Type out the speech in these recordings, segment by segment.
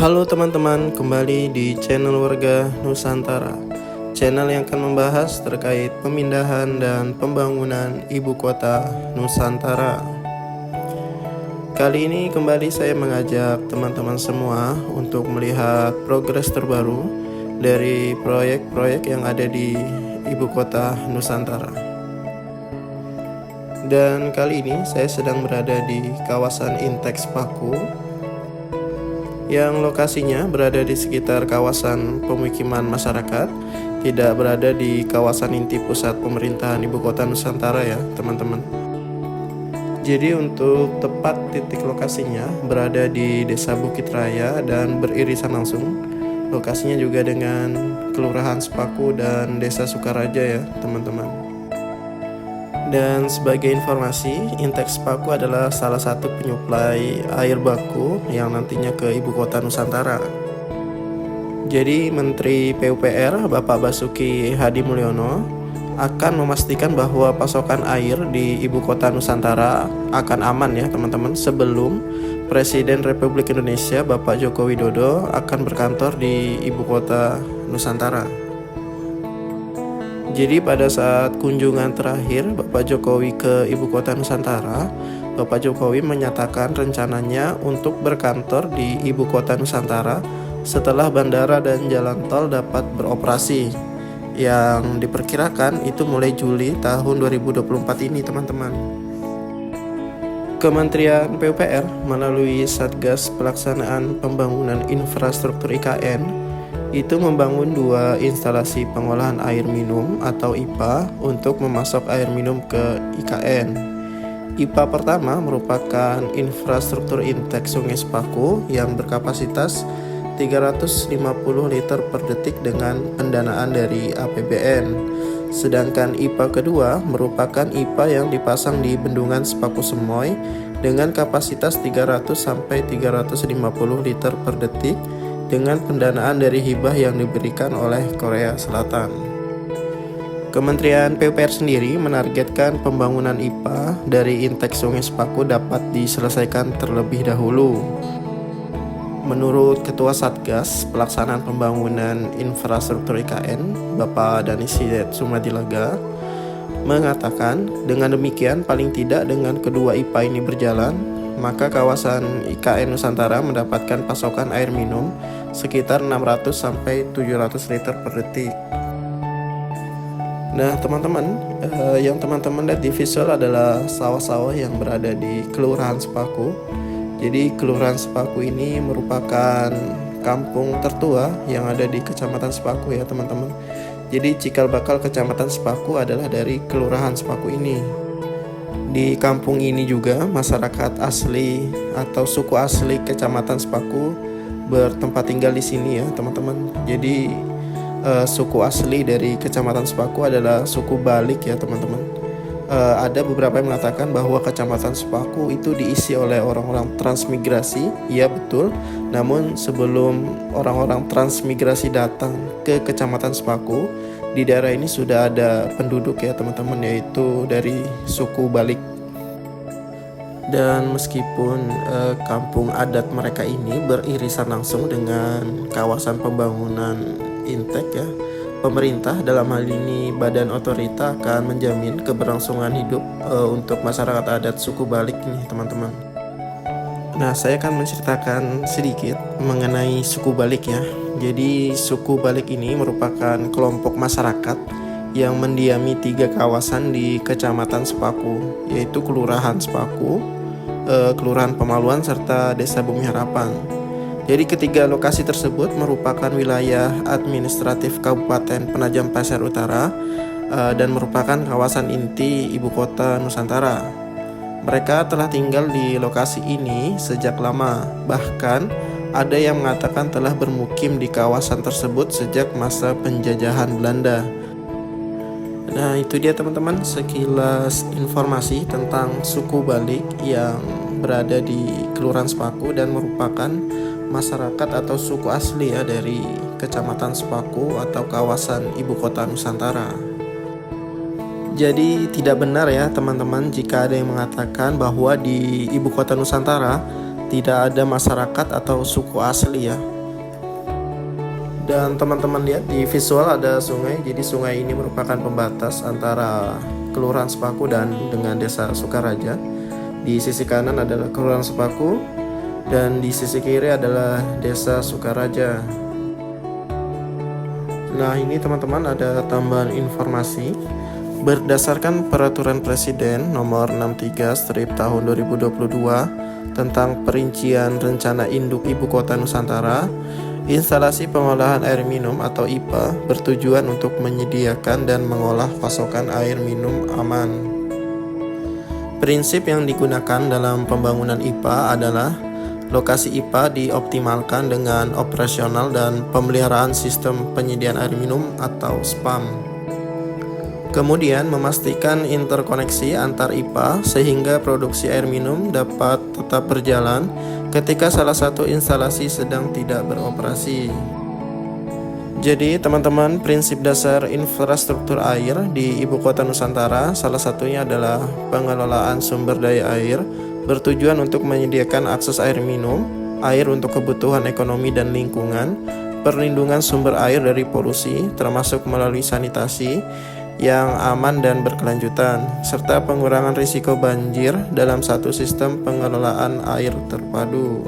Halo teman-teman, kembali di channel Warga Nusantara, channel yang akan membahas terkait pemindahan dan pembangunan ibu kota Nusantara. Kali ini kembali saya mengajak teman-teman semua untuk melihat progres terbaru dari proyek-proyek yang ada di ibu kota Nusantara. Dan kali ini saya sedang berada di kawasan Intex Paku, yang lokasinya berada di sekitar kawasan pemukiman masyarakat, tidak berada di kawasan inti pusat pemerintahan ibu kota Nusantara ya teman-teman. Jadi untuk tepat titik lokasinya berada di Desa Bukit Raya dan beririsan langsung lokasinya juga dengan Kelurahan Sepaku dan Desa Sukaraja ya teman-teman. Dan sebagai informasi, Intex Paku adalah salah satu penyuplai air baku yang nantinya ke ibu kota Nusantara. Jadi Menteri PUPR Bapak Basuki Hadi Mulyono akan memastikan bahwa pasokan air di ibu kota Nusantara akan aman ya teman-teman, sebelum Presiden Republik Indonesia Bapak Joko Widodo akan berkantor di ibu kota Nusantara. Jadi pada saat kunjungan terakhir Bapak Jokowi ke ibu kota Nusantara, Bapak Jokowi menyatakan rencananya untuk berkantor di ibu kota Nusantara setelah bandara dan jalan tol dapat beroperasi, yang diperkirakan itu mulai Juli tahun 2024 ini teman-teman. Kementerian PUPR melalui Satgas Pelaksanaan Pembangunan Infrastruktur IKN itu membangun 2 instalasi pengolahan air minum atau IPA untuk memasok air minum ke IKN. IPA pertama merupakan infrastruktur Intex Sungai Sepaku yang berkapasitas 350 liter per detik dengan pendanaan dari APBN. Sedangkan IPA kedua merupakan IPA yang dipasang di Bendungan Sepaku Semoy dengan kapasitas 300 sampai 350 liter per detik dengan pendanaan dari hibah yang diberikan oleh Korea Selatan. Kementerian PUPR sendiri menargetkan pembangunan IPA dari Intex Sungai Sepaku dapat diselesaikan terlebih dahulu. Menurut Ketua Satgas Pelaksanaan Pembangunan Infrastruktur IKN, Bapak Danisidet Sumadilaga, mengatakan dengan demikian paling tidak dengan kedua IPA ini berjalan, maka kawasan IKN Nusantara mendapatkan pasokan air minum sekitar 600 sampai 700 liter per detik. Nah teman-teman, yang teman-teman lihat di visual adalah sawah-sawah yang berada di Kelurahan Sepaku. Jadi Kelurahan Sepaku ini merupakan kampung tertua yang ada di Kecamatan Sepaku ya teman-teman. Jadi cikal bakal Kecamatan Sepaku adalah dari Kelurahan Sepaku ini. Di kampung ini juga masyarakat asli atau suku asli Kecamatan Sepaku bertempat tinggal di sini ya teman-teman. Jadi suku asli dari Kecamatan Sepaku adalah suku Balik ya teman-teman. Ada beberapa yang mengatakan bahwa Kecamatan Sepaku itu diisi oleh orang-orang transmigrasi. Iya betul. Namun sebelum orang-orang transmigrasi datang ke Kecamatan Sepaku, di daerah ini sudah ada penduduk ya teman-teman, yaitu dari suku Balik. Dan meskipun kampung adat mereka ini beririsan langsung dengan kawasan pembangunan Intex ya, pemerintah dalam hal ini Badan Otorita akan menjamin keberlangsungan hidup untuk masyarakat adat suku Balik ini teman-teman. Nah saya akan menceritakan sedikit mengenai suku Balik ya. Jadi suku Balik ini merupakan kelompok masyarakat yang mendiami 3 kawasan di Kecamatan Sepaku, yaitu Kelurahan Sepaku, Kelurahan Pemaluan, serta Desa Bumi Harapan. Jadi ketiga lokasi tersebut merupakan wilayah administratif Kabupaten Penajam Pasir Utara dan merupakan kawasan inti ibu kota Nusantara. Mereka telah tinggal di lokasi ini sejak lama, bahkan ada yang mengatakan telah bermukim di kawasan tersebut sejak masa penjajahan Belanda. Nah itu dia teman-teman sekilas informasi tentang suku Balik yang berada di Kelurahan Sepaku dan merupakan masyarakat atau suku asli ya dari Kecamatan Sepaku atau kawasan ibu kota Nusantara. Jadi tidak benar ya teman-teman jika ada yang mengatakan bahwa di ibu kota Nusantara tidak ada masyarakat atau suku asli ya. Dan teman-teman lihat di visual ada sungai. Jadi sungai ini merupakan pembatas antara Kelurahan Sepaku dan dengan Desa Sukaraja. Di sisi kanan adalah Kelurahan Sepaku dan di sisi kiri adalah Desa Sukaraja. Nah, ini teman-teman ada tambahan informasi. Berdasarkan Peraturan Presiden Nomor 63 tahun 2022 tentang perincian rencana induk Ibu Kota Nusantara, instalasi pengolahan air minum atau IPA bertujuan untuk menyediakan dan mengolah pasokan air minum aman. Prinsip yang digunakan dalam pembangunan IPA adalah lokasi IPA dioptimalkan dengan operasional dan pemeliharaan sistem penyediaan air minum atau SPAM. Kemudian memastikan interkoneksi antar IPA sehingga produksi air minum dapat tetap berjalan ketika salah satu instalasi sedang tidak beroperasi. Jadi teman-teman, prinsip dasar infrastruktur air di Ibu Kota Nusantara salah satunya adalah pengelolaan sumber daya air bertujuan untuk menyediakan akses air minum, air untuk kebutuhan ekonomi dan lingkungan, perlindungan sumber air dari polusi termasuk melalui sanitasi yang aman dan berkelanjutan, serta pengurangan risiko banjir dalam satu sistem pengelolaan air terpadu.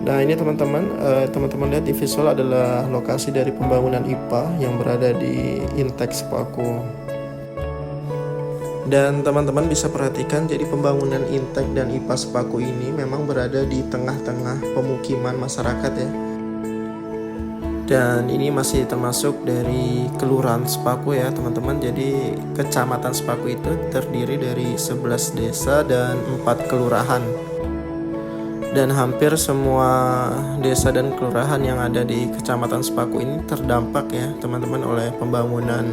Nah, ini teman-teman lihat di visual adalah lokasi dari pembangunan IPA yang berada di Intek Sepaku. Dan teman-teman bisa perhatikan, jadi pembangunan Intek dan IPA Sepaku ini memang berada di tengah-tengah pemukiman masyarakat ya. Dan ini masih termasuk dari Kelurahan Sepaku ya teman-teman. Jadi Kecamatan Sepaku itu terdiri dari 11 desa dan 4 kelurahan. Dan hampir semua desa dan kelurahan yang ada di Kecamatan Sepaku ini terdampak ya teman-teman oleh pembangunan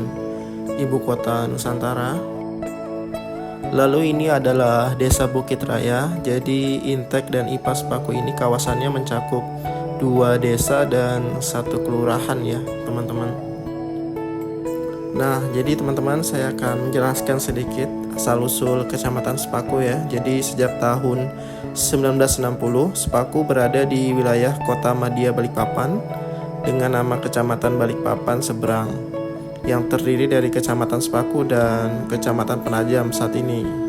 Ibu Kota Nusantara. Lalu ini adalah Desa Bukit Raya. Jadi Intek dan IPA Sepaku ini kawasannya mencakup 2 desa dan 1 kelurahan ya teman-teman. Nah, jadi teman-teman saya akan menjelaskan sedikit asal-usul Kecamatan Sepaku ya. Jadi sejak tahun 1960 Sepaku berada di wilayah Kota Madia Balikpapan dengan nama Kecamatan Balikpapan Seberang yang terdiri dari Kecamatan Sepaku dan Kecamatan Penajam saat ini.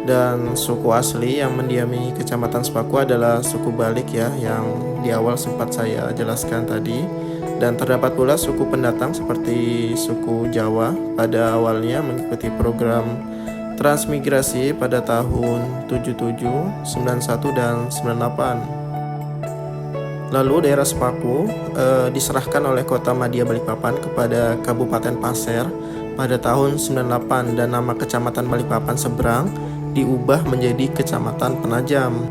Dan suku asli yang mendiami Kecamatan Sepaku adalah suku Balik ya, yang di awal sempat saya jelaskan tadi. Dan terdapat pula suku pendatang seperti suku Jawa pada awalnya mengikuti program transmigrasi pada tahun 77, 91 dan 98. Lalu daerah Sepaku diserahkan oleh Kota Madia Balikpapan kepada Kabupaten Pasir pada tahun 98 dan nama Kecamatan Balikpapan Seberang diubah menjadi Kecamatan Penajam,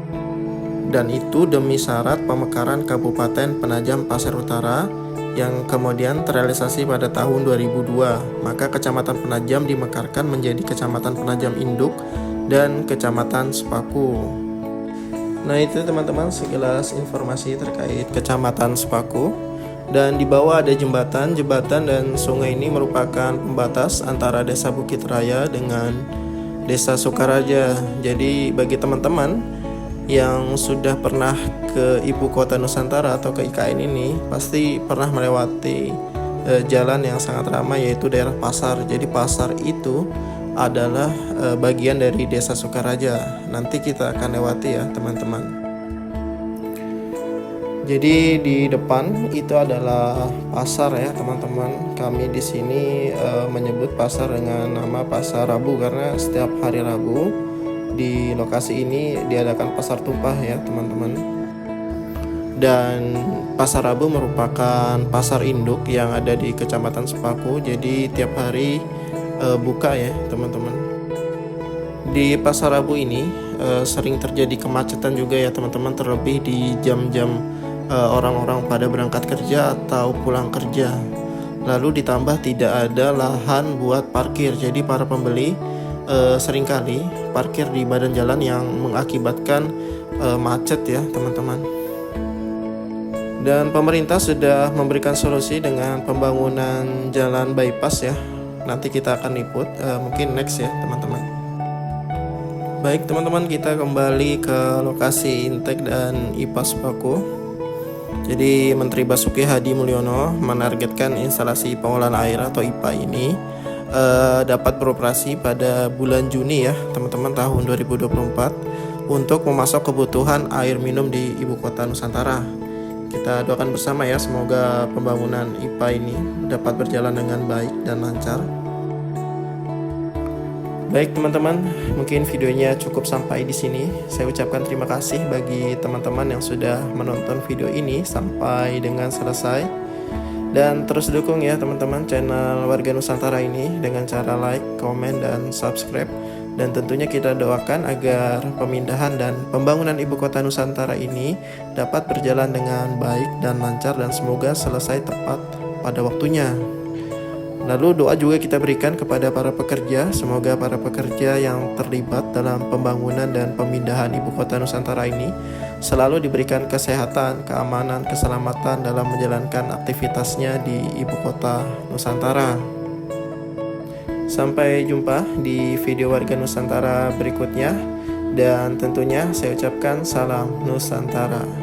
dan itu demi syarat pemekaran Kabupaten Penajam Pasir Utara yang kemudian terrealisasi pada tahun 2002. Maka Kecamatan Penajam dimekarkan menjadi Kecamatan Penajam Induk dan Kecamatan Sepaku. Nah, itu teman-teman sekilas informasi terkait Kecamatan Sepaku. Dan di bawah ada jembatan dan sungai ini merupakan pembatas antara Desa Bukit Raya dengan Desa Sukaraja. Jadi bagi teman-teman yang sudah pernah ke Ibu Kota Nusantara atau ke IKN ini pasti pernah melewati jalan yang sangat ramai, yaitu daerah pasar. Jadi pasar itu adalah bagian dari Desa Sukaraja. Nanti kita akan lewati ya teman-teman. Jadi di depan itu adalah pasar ya teman-teman. Kami di sini menyebut pasar dengan nama Pasar Rabu karena setiap hari Rabu di lokasi ini diadakan pasar tumpah ya teman-teman. Dan Pasar Rabu merupakan pasar induk yang ada di Kecamatan Sepaku. Jadi tiap hari buka ya teman-teman. Di Pasar Rabu ini sering terjadi kemacetan juga ya teman-teman, terlebih di jam-jam orang-orang pada berangkat kerja atau pulang kerja. Lalu ditambah tidak ada lahan buat parkir. Jadi para pembeli seringkali parkir di badan jalan yang mengakibatkan macet ya teman-teman. Dan pemerintah sudah memberikan solusi dengan pembangunan jalan bypass ya. Nanti kita akan liput mungkin next ya teman-teman. Baik teman-teman, kita kembali ke lokasi Intek dan IPA Sepaku. Jadi Menteri Basuki Hadi Mulyono menargetkan instalasi pengolahan air atau IPA ini dapat beroperasi pada bulan Juni ya teman-teman tahun 2024 untuk memasok kebutuhan air minum di ibu kota Nusantara. Kita doakan bersama ya, semoga pembangunan IPA ini dapat berjalan dengan baik dan lancar. Baik teman-teman, mungkin videonya cukup sampai di sini. Saya ucapkan terima kasih bagi teman-teman yang sudah menonton video ini sampai dengan selesai. Dan terus dukung ya teman-teman channel Warga Nusantara ini dengan cara like, komen, dan subscribe. Dan tentunya kita doakan agar pemindahan dan pembangunan ibu kota Nusantara ini dapat berjalan dengan baik dan lancar dan semoga selesai tepat pada waktunya. Lalu doa juga kita berikan kepada para pekerja, semoga para pekerja yang terlibat dalam pembangunan dan pemindahan ibu kota Nusantara ini selalu diberikan kesehatan, keamanan, keselamatan dalam menjalankan aktivitasnya di ibu kota Nusantara. Sampai jumpa di video Warga Nusantara berikutnya, dan tentunya saya ucapkan salam Nusantara.